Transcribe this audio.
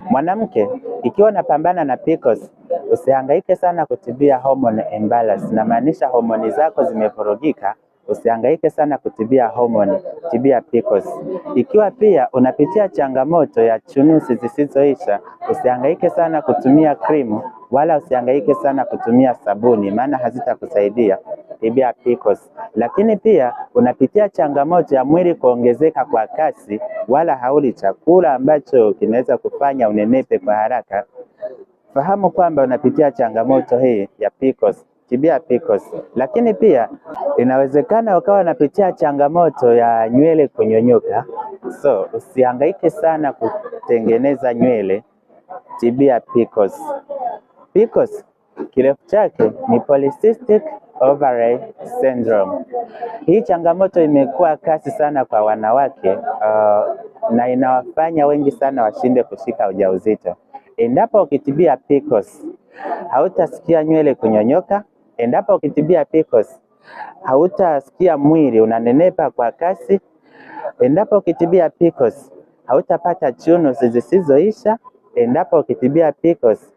Mwanamke, ikiwa unapambana na PCOS, usihangaike sana kutibia hormone imbalance. Namaanisha homoni zako zimevurugika, usihangaike sana kutibia hormone, tibia PCOS. Ikiwa pia unapitia changamoto ya chunusi zisizoisha, usihangaike sana kutumia krimu wala usihangaike sana kutumia sabuni, maana hazitakusaidia, tibia PCOS. Lakini pia unapitia changamoto ya mwili kuongezeka kwa kasi wala hauli chakula ambacho kinaweza kufanya unenepe kwa haraka, fahamu kwamba unapitia changamoto hii ya PCOS, tibia PCOS. Lakini pia inawezekana ukawa unapitia changamoto ya nywele kunyonyoka, so usihangaike sana kutengeneza nywele, tibia PCOS. PCOS kirefu chake ni Polycystic Ovary Syndrome. Hii changamoto imekuwa kasi sana kwa wanawake na inawafanya wengi sana washinde kushika ujauzito. Endapo ukitibia PCOS, hautasikia nywele kunyonyoka. Endapo ukitibia PCOS, hautasikia mwili unanenepa kwa kasi. Endapo ukitibia PCOS, hautapata chunusi zisizoisha. Endapo ukitibia PCOS,